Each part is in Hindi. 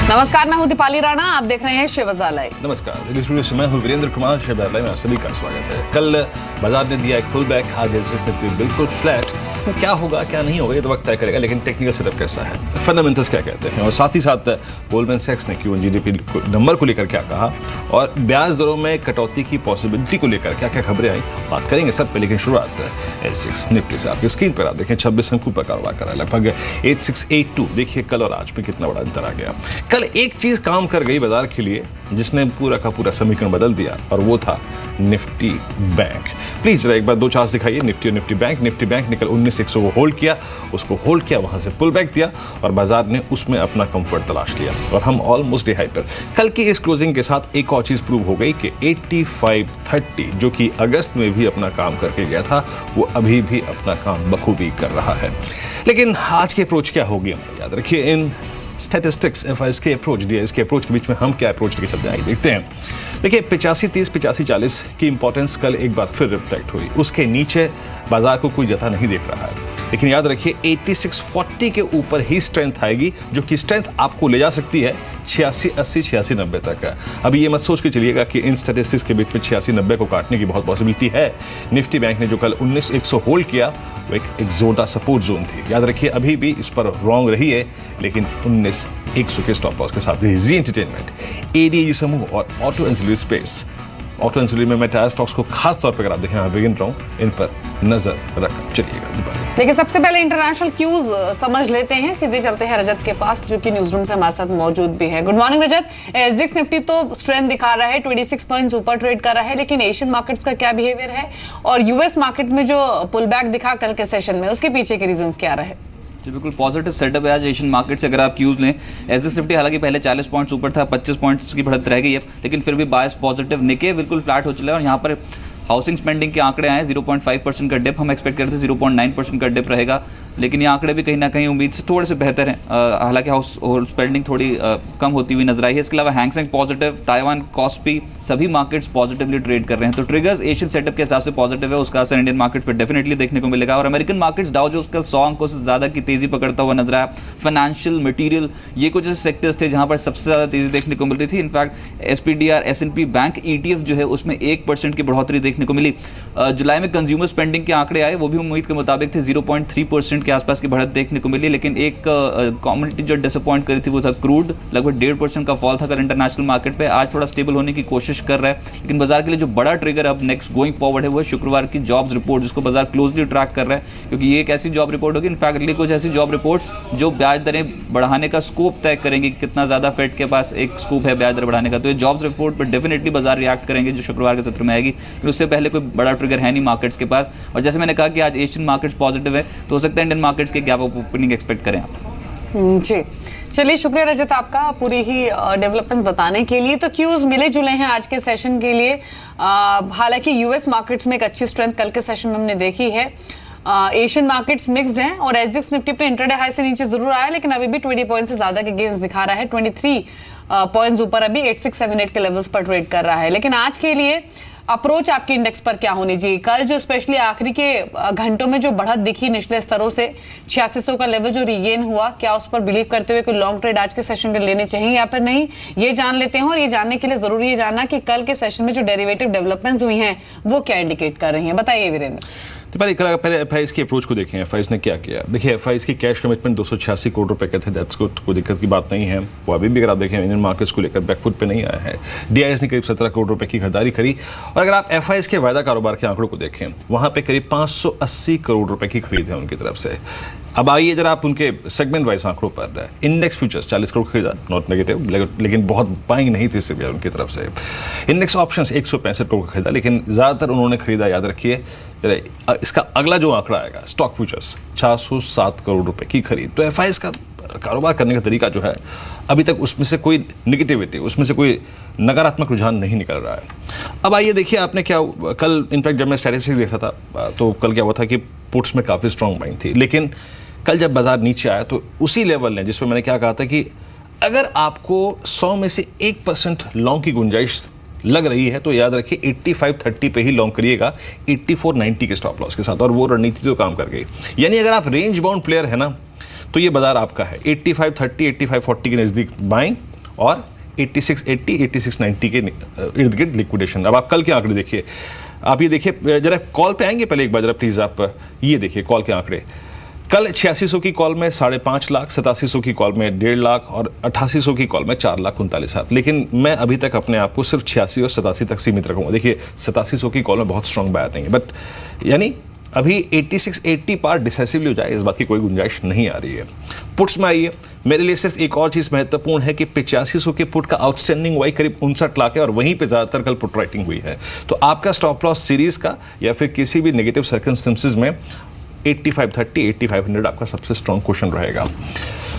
नमस्कार, मैं हूं दीपाली राणा, आप देख रहे हैं शिवजालय। नमस्कार, मैं हूं वीरेंद्र कुमार। शिवजालय में सभी का स्वागत है। कल बाजार ने दिया एक पुल बैक, आज निफ्टी बिल्कुल फ्लैट। क्या होगा क्या नहीं होगा ये तो वक्त तय करेगा, लेकिन टेक्निकल सेटअप कैसा है, फंडामेंटल्स क्या कहते हैं, और साथ ही साथ गोल्डमैन सैक्स ने Q1 जीडीपी नंबर को लेकर क्या कहा और ब्याज दरों में कटौती की पॉसिबिलिटी को लेकर क्या क्या खबरें आई, बात करेंगे सब पे। लेकिन शुरुआत S6 निफ्टी से। आपकी स्क्रीन पर आप देखें 26 अंकों पर कारोबार कर रहा है, लगभग 8682। देखिए कल और आज में कितना बड़ा अंतर आ गया। कल एक चीज काम कर गई बाजार के लिए जिसने पूरा का पूरा समीकरण बदल दिया, और वो था निफ्टी बैंक। प्लीज जरा एक बार दो चार्ट दिखाइए, निफ्टी और निफ्टी बैंक। निफ्टी बैंक ने कल 19100 को होल्ड किया, उसको होल्ड किया, वहां से पुल बैक दिया और बाजार ने उसमें अपना कंफर्ट तलाश लिया और हम ऑलमोस्ट हाई पर। कल की इस क्लोजिंग के साथ एक और चीज प्रूव हो गई कि 8530 जो कि अगस्त में भी अपना काम करके गया था, वो अभी भी अपना काम बखूबी कर रहा है। लेकिन आज की अप्रोच क्या होगी, हमें याद रखिए। इन स्टैटिस्टिक्स, एफआईएस के अप्रोच, डीआईएस के अप्रोच के बीच में हम क्या अप्रोच लेके चलते हैं, देखते हैं। देखिए 8530 8540 की इंपॉर्टेंस कल एक बार फिर रिफ्लेक्ट हुई। उसके नीचे बाजार को कोई जता नहीं देख रहा है, लेकिन याद रखिए 8640 के ऊपर ही स्ट्रेंथ आएगी, जो कि स्ट्रेंथ आपको ले जा सकती है 8680 86 90 तक। अभी ये मत सोच के चलिएगा कि इन स्टैटिस्टिक्स के बीच में 86 90 को काटने की बहुत पॉसिबिलिटी है। निफ्टी बैंक ने जो कल 19100 होल्ड किया, वो एक जोरदार सपोर्ट जोन थी। याद रखिए अभी भी इस पर रॉन्ग रही है, लेकिन 19100 के स्टॉप लॉस के साथ जी एंटरटेनमेंट, एडीए समूह और auto ancillary space. Auto ancillary में मैं टायर स्टॉक्स को खास तौर पर अगर आप देखें, मैं बिगिन रहा हूं, इन पर नजर रख चलिएगा। देखिए सबसे पहले इंटरनेशनल क्यूज समझ लेते हैं, सीधे चलते हैं रजत के पास जो कि न्यूज रूम से हमारे साथ मौजूद भी है। गुड मॉर्निंग रजत। SGX निफ्टी तो स्ट्रेंथ दिखा रहा है, 26 पॉइंट्स ऊपर ट्रेड कर रहा है, लेकिन एशियन मार्केट्स का क्या बिहेवियर है और यूएस मार्केट में जो पुल बैक दिखा कल के सेशन में, उसके पीछे के रीजंस क्या रहे? जी बिल्कुल पॉजिटिव सेटअप है आज एशियन मार्केट से। अगर आप क्यूज लें, SGX निफ्टी हालांकि पहले 40 पॉइंट्स ऊपर था, 25 पॉइंट्स की बढ़त रह गई है, लेकिन फिर भी बायस पॉजिटिव। निके बिल्कुल फ्लैट हो चला है और यहाँ पर हाउसिंग स्पेंडिंग के आंकड़े आए 0.5% का डिप, हम एक्सपेक्ट करते थे 0.9% का डिप रहेगा, लेकिन ये आंकड़े भी कहीं ना कहीं उम्मीद से थोड़े से बेहतर हैं। हालांकि हाउस स्पेंडिंग थोड़ी कम होती हुई नजर आई है। इसके अलावा Hang Seng positive, Taiwan KOSPI, सभी मार्केट्स पॉजिटिवली ट्रेड कर रहे हैं। तो ट्रिगर्स एशियन सेटअप के हिसाब से पॉजिटिव है, उसका असर इंडियन मार्केट पर डेफिनेटली देखने को मिलेगा। और अमेरिकन मार्केट्स डाउ जोन्स कल 100 अंकों से ज़्यादा की तेजी पकड़ता हुआ नजर आया। फाइनेंशियल, मटीरियल, ये कुछ ऐसे सेक्टर्स थे जहाँ पर सबसे ज़्यादा तेजी देखने को मिल रही थी। In fact SPDR S&P bank ETF जो है उसमें 1% की बढ़ोतरी देखने को मिली। जुलाई में कंज्यूमर स्पेंडिंग के आंकड़े आए, वो भी उम्मीद के मुताबिक थे, 0.3% के आसपास की बढ़त देखने को मिली। लेकिन एक कमोडिटी जो डिसअपॉइंट करी थी वो था क्रूड, लगभग 1.5% का फॉल था कल इंटरनेशनल मार्केट पे। आज थोड़ा स्टेबल होने की कोशिश कर रहा है, लेकिन बाजार के लिए जो बड़ा ट्रिगर अब नेक्स्ट गोइंग फॉरवर्ड है वो है शुक्रवार की जॉब्स रिपोर्ट, जिसको बाजार क्लोजली ट्रैक कर रहा है, क्योंकि ये एक ऐसी जॉब रिपोर्ट होगी, इनफैक्ट अगली कुछ ऐसी जॉब रिपोर्ट्स जो ब्याज दरें बढ़ाने का स्कोप तय करेंगी, कितना ज़्यादा फेड के पास एक स्कोप है ब्याज दर बढ़ाने का। तो ये जॉब्स रिपोर्ट पर डेफिनेटली बाजार रिएक्ट करेंगे जो शुक्रवार के सत्र में आएगी, लेकिन उससे पहले कोई बड़ा ट्रिगर है नहीं मार्केट्स के पास। और जैसे मैंने कहा कि आज एशियन मार्केट्स पॉजिटिव है, तो हो सकता है इंडियन मार्केट्स के गैप ओपनिंग एक्सपेक्ट करें आप। जी चलिए, शुक्रिया रजत आपका पूरी ही डेवलपमेंट्स बताने के लिए। तो क्यूज मिले जुले हैं आज के सेशन के लिए। हालांकि यूएस मार्केट्स में एक अच्छी स्ट्रेंथ कल के सेशन में हमने देखी है। एशियन मार्केट्स मिक्स्ड हैं और SGX निफ्टी पे इंट्राडे हाई से नीचे जरूर आया, लेकिन अभी भी 20 पॉइंट से ज्यादा के गेन्स दिखा रहा है। 23 पॉइंट्स ऊपर अभी 8678 के लेवल्स पर ट्रेड कर रहा है। लेकिन आज के लिए अप्रोच आपकी इंडेक्स पर क्या होनी चाहिए? कल जो स्पेशली आखिरी के घंटों में जो बढ़त दिखी निचले स्तरों से 8600 का लेवल जो रिगेन हुआ, क्या उस पर बिलीव करते हुए कोई लॉन्ग ट्रेड आज के सेशन में लेने चाहिए या फिर नहीं, ये जान लेते हैं। और ये जानने के लिए जरूरी है जानना कि कल के सेशन में जो डेरिवेटिव डेवलपमेंट्स हुई हैं वो क्या इंडिकेट कर रही हैं, बताइए वीरेंद्र। तो पहले एफआईएस की अप्रोच को देखें, एफआईएस ने क्या किया। देखिए एफआईएस की कैश कमिटमेंट 286 करोड़ रुपए के थे, दैट्स गुड, कोई दिक्कत की बात नहीं है। वो अभी भी अगर आप देखें इंडियन मार्केट्स को लेकर बैकफुट पे नहीं आया है। डीआईएस ने करीब 17 करोड़ रुपए की खरीदारी करी, और अगर आप एफआईएस के वायदा कारोबार के आंकड़ों को देखें, वहां पे करीब 580 करोड़ रुपए की खरीद है उनकी तरफ से। अब आइए जरा आप उनके सेगमेंट वाइज आंकड़ों पर। इंडेक्स फ्यूचर्स 40 करोड़ खरीदा, नॉट नेगेटिव, लेकिन बहुत बाइंग नहीं थी सिर्फ उनकी तरफ से। इंडेक्स ऑप्शंस 165 करोड़ का खरीदा, लेकिन ज्यादातर उन्होंने खरीदा, याद रखिए। इसका अगला जो आंकड़ा आएगा स्टॉक फ्यूचर्स 407 करोड़ रुपए की खरीद। तो एफआईएस का कारोबार करने का तरीका जो है, अभी तक उसमें से कोई निगेटिविटी, उसमें से कोई नकारात्मक रुझान नहीं निकल रहा है। अब आइए देखिए आपने क्या कल, इनफैक्ट जब मैं स्टैटिस्टिक्स देख रहा था तो कल क्या हुआ था कि पुट्स में काफ़ी स्ट्रॉन्ग बाइंग थी, लेकिन कल जब बाजार नीचे आया तो उसी लेवल ने, जिसमें मैंने क्या कहा था कि अगर आपको 100 में से 1% लॉन्ग की गुंजाइश लग रही है तो याद रखिए 8530 पे ही लॉन्ग करिएगा 8490 के स्टॉप लॉस के साथ, और वो रणनीति तो काम कर गई। यानी अगर आप रेंज बाउंड प्लेयर है ना, तो ये बाजार आपका है। 8530 8540 के नज़दीक बाइंग और 8680 8690 के इर्द गिर्द लिक्विडेशन। अब आप कल के आंकड़े देखिए, आप ये देखिए, जरा कॉल पे आएंगे पहले एक बार, जरा प्लीज़ आप ये देखिए कॉल के आंकड़े। कल 8600 की कॉल में 5.5 लाख, 8700 की कॉल में 1.5 लाख और 8800 की कॉल में 4,39,000। लेकिन मैं अभी तक अपने आप को सिर्फ 86 और 87 तक सीमित रखूँगा। देखिए 8700 की कॉल में बहुत स्ट्रॉन्ग बाय नहीं है, बट यानी अभी 8680 पार डिसाइसिवली हो जाए इस बात की कोई गुंजाइश नहीं आ रही है। पुट्स में आइए, मेरे लिए सिर्फ एक और चीज़ महत्वपूर्ण है कि 8500 के पुट का आउटस्टैंडिंग वाई करीब 59 लाख है और वहीं पे ज़्यादातर कल पुट राइटिंग हुई है। तो आपका स्टॉप लॉस सीरीज़ का या फिर किसी भी नेगेटिव सर्कमस्टेंसेस में 8530 8500 आपका सबसे स्ट्रॉन्ग क्वेश्चन रहेगा।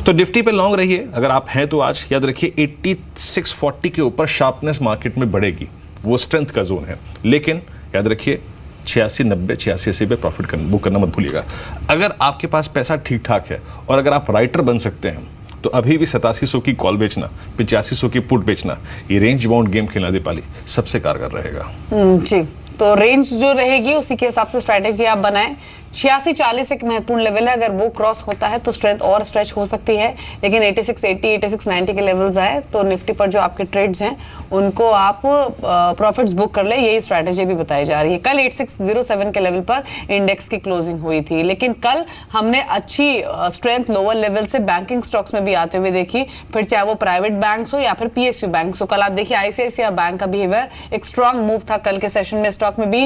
तो निफ्टी पे लॉन्ग रहिए अगर आप हैं तो आज याद रखिए 8640 के ऊपर शार्पनेस मार्केट में बढ़ेगी, वो स्ट्रेंथ का जोन है। लेकिन याद रखिए 86 90 86 80 पे प्रॉफिट बुक करना मत भूलिएगा। अगर आपके पास पैसा ठीक ठाक है और अगर आप राइटर बन सकते हैं तो अभी भी 8700 की कॉल बेचना, 8500 की पुट बेचना, ये रेंज बाउंड गेम खेलना दीपाली सबसे कारगर रहेगा। जी, तो रेंज जो रहेगी उसी के हिसाब से स्ट्रैटेजी आप बनाएं। 86-40 एक महत्वपूर्ण लेवल है, अगर वो क्रॉस होता है तो स्ट्रेंथ और स्ट्रेच हो सकती है। लेकिन 8680 8690 के लेवल्स आए तो निफ्टी पर जो आपके ट्रेड्स हैं उनको आप प्रॉफिट्स बुक कर ले, यही स्ट्रैटेजी भी बताई जा रही है। कल 8607 के लेवल पर इंडेक्स की क्लोजिंग हुई थी, लेकिन कल हमने अच्छी स्ट्रेंथ लोअर लेवल से बैंकिंग स्टॉक्स में भी आते हुए देखी, फिर चाहे वो प्राइवेट बैंक्स हो या फिर PSU बैंक्स हो। कल आप देखिए ICICI बैंक का बिहेवियर एक स्ट्रॉन्ग मूव था कल के सेशन में। स्टॉक में भी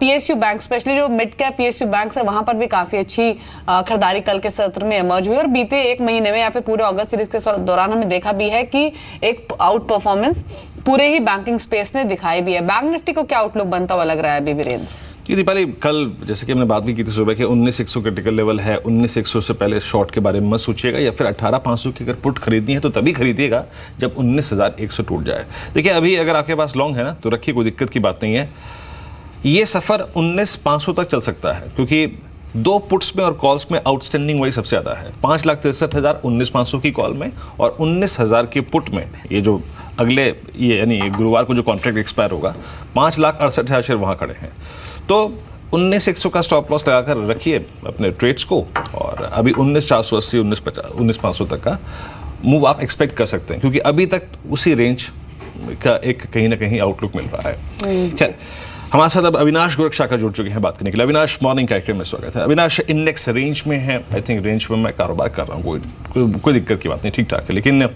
PSU बैंक, स्पेशली जो मिड कैप PSU बैंक है, वहां पर भी काफी अच्छी खरीदारी कल के सत्र में इमर्ज हुई और बीते एक महीने में या फिर पूरे अगस्त सीरीज के दौरान हमने देखा भी है कि एक आउट परफॉर्मेंस पूरे ही बैंकिंग स्पेस ने दिखाई भी है। बैंक निफ्टी को क्या आउटलुक बनता हुआ लग रहा है अभी वीरेंद्र? ये दीपाली, कल जैसे कि हमने बात भी की थी सुबह के 19,100 क्रिटिकल लेवल है, 19,100 से पहले शॉर्ट के बारे में मत सोचिएगा, या फिर 18,500 की अगर पुट खरीदनी है तो तभी खरीदिएगा जब 19,100 टूट जाए। देखिए अभी अगर आपके पास लॉन्ग है ना तो रखिए, कोई दिक्कत की बात नहीं है। ये सफ़र 19,500 तक चल सकता है क्योंकि दो पुट्स में और कॉल्स में आउटस्टैंडिंग वही सबसे ज़्यादा है। 5,63,000 19,500 की कॉल में और 19,000 के पुट में, ये जो अगले ये यानी गुरुवार को जो कॉन्ट्रैक्ट एक्सपायर होगा, 5,68,000 शेयर वहाँ खड़े हैं। तो 19,100 का स्टॉप लॉस लगाकर रखिए अपने ट्रेड्स को और अभी 19,480 19,500 तक का मूव आप एक्सपेक्ट कर सकते हैं क्योंकि अभी तक उसी रेंज का एक कहीं ना कहीं आउटलुक मिल रहा है। चल, हमारे साथ अब अविनाश गोरखशाकर जुड़ चुके हैं बात करने के लिए। अविनाश, मॉर्निंग कैरेक्टर में स्वागत है। अविनाश, इंडेक्स रेंज में है, आई थिंक रेंज में मैं कारोबार कर रहा हूँ, कोई दिक्कत की बात नहीं, ठीक ठाक है। लेकिन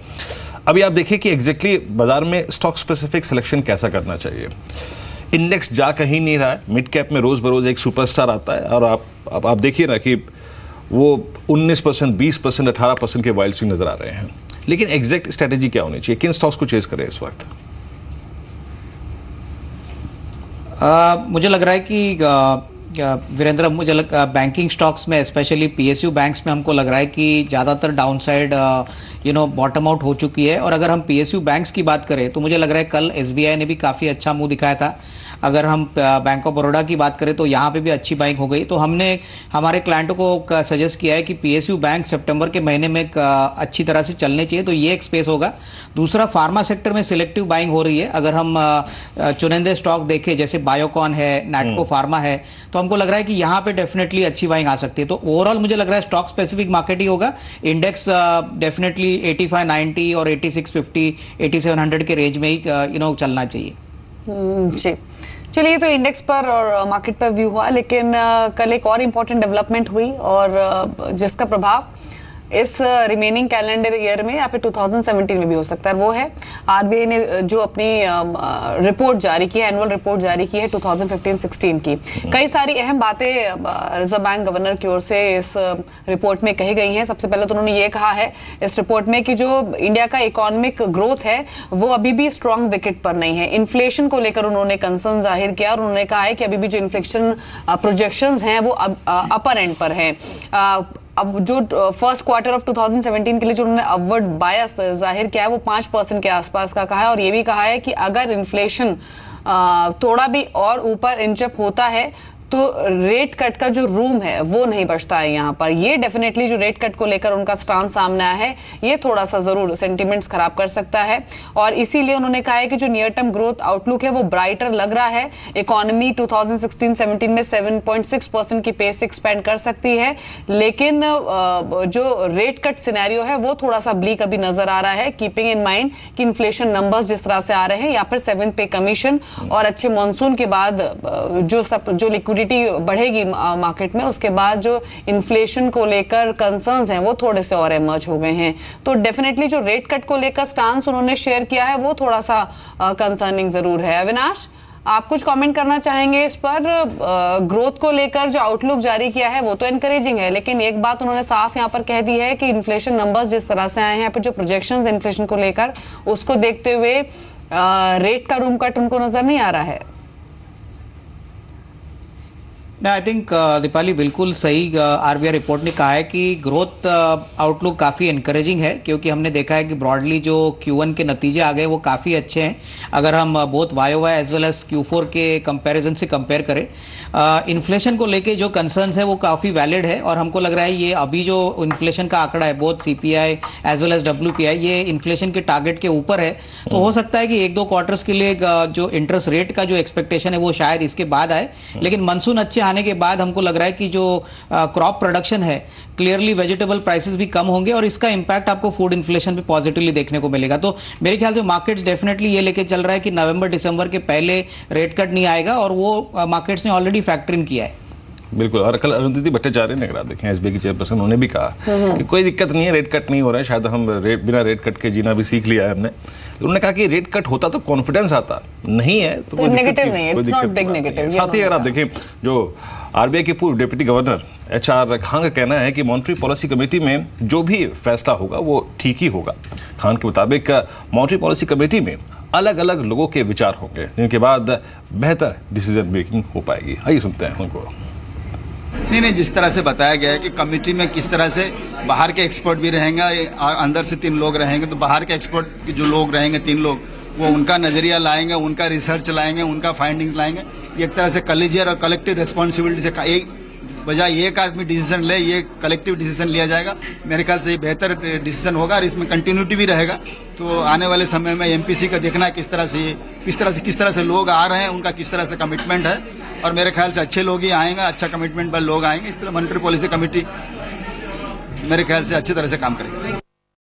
अभी आप देखिए कि एग्जैक्टली बाजार में स्टॉक स्पेसिफिक सिलेक्शन कैसा करना चाहिए। इंडेक्स जा कहीं नहीं रहा है, मिड कैप में रोज़ बरोज़ एक सुपरस्टार आता है और आप देखिए ना कि वो 19%, 20%, 18% के वाइल्ड स्विंग नज़र आ रहे हैं। लेकिन एग्जैक्ट स्ट्रैटेजी क्या होनी चाहिए, किन स्टॉक्स को चेज करें इस वक्त? मुझे लग रहा है कि वीरेंद्र, बैंकिंग स्टॉक्स में स्पेशली PSU बैंक्स में हमको लग रहा है कि ज़्यादातर डाउनसाइड बॉटम आउट हो चुकी है। और अगर हम PSU बैंक्स की बात करें तो मुझे लग रहा है कल SBI ने भी काफ़ी अच्छा मुंह दिखाया था। अगर हम बैंक ऑफ बड़ौदा की बात करें तो यहाँ पे भी अच्छी बाइंग हो गई। तो हमने हमारे क्लाइंटों को सजेस्ट किया है कि PSU बैंक सितंबर के महीने में अच्छी तरह से चलने चाहिए, तो ये एक स्पेस होगा। दूसरा, फार्मा सेक्टर में सिलेक्टिव बाइंग हो रही है। अगर हम चुनिंदे स्टॉक देखें जैसे बायोकॉन है, नैटको फार्मा है, तो हमको लग रहा है कि यहाँ पे डेफिनेटली अच्छी बाइंग आ सकती है। तो ओवरऑल मुझे लग रहा है स्टॉक स्पेसिफिक मार्केट ही होगा। इंडेक्स डेफिनेटली 8590 और 8650 8700 के रेंज में ही चलना चाहिए। जी, चलिए, तो इंडेक्स पर और मार्केट पर व्यू हुआ, लेकिन कल एक और इम्पोर्टेंट डेवलपमेंट हुई और जिसका प्रभाव इस रिमेनिंग कैलेंडर ईयर में या फिर 2017 में भी हो सकता है। वो है RBI ने जो अपनी रिपोर्ट जारी की है, एनुअल रिपोर्ट जारी की है 2015-16 की। कई सारी अहम बातें रिजर्व बैंक गवर्नर की ओर से इस रिपोर्ट में कही गई हैं। सबसे पहले तो उन्होंने ये कहा है इस रिपोर्ट में कि जो इंडिया का इकोनॉमिक ग्रोथ है वो अभी भी स्ट्रॉन्ग विकेट पर नहीं है। इन्फ्लेशन को लेकर उन्होंने कंसर्न जाहिर किया और उन्होंने कहा है कि अभी भी जो इन्फ्लेशन प्रोजेक्शंस हैं वो अपर एंड पर हैं। अब जो फर्स्ट क्वार्टर ऑफ 2017 के लिए जो उन्होंने अपवर्ड बायस जाहिर किया है वो 5% के आसपास का कहा है और ये भी कहा है कि अगर इन्फ्लेशन थोड़ा भी और ऊपर इंचअप होता है तो रेट कट का जो रूम है वो नहीं बचता है यहाँ पर। ये डेफिनेटली जो रेट कट को लेकर उनका स्टांस सामने आया है, ये थोड़ा सा जरूर सेंटिमेंट्स खराब कर सकता है। और इसीलिए उन्होंने कहा है कि जो नियर टर्म ग्रोथ आउटलुक है वो ब्राइटर लग रहा है। इकोनॉमी 2016-17 में 7.6% की पेस एक्सपेंड कर सकती है, लेकिन जो रेट कट सिनेरियो है वो थोड़ा सा ब्लीक अभी नजर आ रहा है, कीपिंग इन माइंड कि इन्फ्लेशन नंबर्स जिस तरह से आ रहे हैं या फिर 7th पे कमीशन और अच्छे मॉनसून के बाद जो लिक्विडिटी बढ़ेगी मार्केट में, उसके बाद जो इन्फ्लेशन को लेकर कंसर्न्स हैं वो थोड़े से और इमर्ज हो गए हैं। तो डेफिनेटली जो रेट कट को लेकर स्टांस उन्होंने शेयर किया है वो थोड़ा सा कंसर्निंग जरूर है। अविनाश, आप कुछ कमेंट करना चाहेंगे इस पर? ग्रोथ को लेकर जो आउटलुक जारी किया है वो तो एनकरेजिंग है, लेकिन एक बात उन्होंने साफ यहाँ पर कह दी है कि इन्फ्लेशन नंबर्स जिस तरह से आए हैं, यहाँ पर जो प्रोजेक्शंस इन्फ्लेशन को लेकर, उसको देखते हुए रेट का रूम कट उनको नजर नहीं आ रहा है। आई थिंक दीपाली बिल्कुल सही आरबीआई रिपोर्ट ने कहा है कि ग्रोथ आउटलुक काफ़ी इनकरेजिंग है, क्योंकि हमने देखा है कि ब्रॉडली जो Q1 के नतीजे आ गए वो काफ़ी अच्छे हैं अगर हम both YOY as well as Q4 के कंपैरिजन से कंपेयर करें। इन्फ्लेशन को लेके जो कंसर्न्स है वो काफ़ी वैलिड है और हमको लग रहा है ये अभी जो इन्फ्लेशन का आंकड़ा है both CPI as well as WPI ये इन्फ्लेशन के टारगेट के ऊपर है। तो हो सकता है कि 1-2 क्वार्टर्स के लिए जो इंटरेस्ट रेट का जो एक्सपेक्टेशन है वो शायद इसके बाद आए, लेकिन मानसून अच्छे आने के बाद हमको लग रहा है कि जो क्रॉप प्रोडक्शन है, क्लियरली वेजिटेबल प्राइसेस भी कम होंगे और इसका इंपैक्ट आपको फूड इन्फ्लेशन पे पॉजिटिवली देखने को मिलेगा। तो मेरे ख्याल से मार्केट्स डेफिनेटली ये लेके चल रहा है कि नवंबर दिसंबर के पहले रेट कट नहीं आएगा और वो मार्केट्स ने ऑलरेडी फैक्टर इन किया है। बिल्कुल। और कल अरुंधति भट्टाचार्य ने, अगर आप देखें एसबीआई की चेयरपर्सन, उन्होंने भी कहा कि कोई दिक्कत नहीं है, रेट कट नहीं हो रहा है, शायद हम बिना रेट कट के जीना भी सीख लिया है हमने। उन्होंने कहा कि रेट कट होता तो कॉन्फिडेंस आता, नहीं है तो कोई नेगेटिव नहीं है, इट्स नॉट बिग नेगेटिव। साथ ही अगर आप देखें जो आरबीआई के पूर्व डिप्टी गवर्नर HR खान का कहना है कि मॉनेटरी पॉलिसी कमेटी में जो भी फैसला होगा वो ठीक ही होगा। खान के मुताबिक मॉनेटरी पॉलिसी कमेटी में अलग अलग लोगों के विचार होंगे, जिनके बाद बेहतर डिसीजन मेकिंग हो पाएगी। आइए सुनते हैं उनको। नहीं, जिस तरह से बताया गया है कि कमेटी में किस तरह से बाहर के एक्सपर्ट भी रहेंगे और अंदर से 3 लोग रहेंगे, तो बाहर के एक्सपर्ट के जो लोग रहेंगे 3 लोग, वो उनका नजरिया लाएंगे, उनका रिसर्च लाएंगे, उनका फाइंडिंग्स लाएंगे। एक तरह से कलेजियर और कलेक्टिव रिस्पॉन्सिबिलिटी से एक बजाय एक आदमी डिसीजन ले, ये कलेक्टिव डिसीजन लिया जाएगा। मेरे ख्याल से ये बेहतर डिसीजन होगा और इसमें कंटिन्यूटी भी रहेगा। तो आने वाले समय में MPC का देखना है किस तरह से लोग आ रहे हैं, उनका किस तरह से कमिटमेंट है, और मेरे ख्याल से अच्छे लोग ही आएंगे, अच्छा कमिटमेंट पर लोग आएंगे। इस तरह मॉनेटरी पॉलिसी कमेटी मेरे ख्याल से अच्छी तरह से काम करेगी।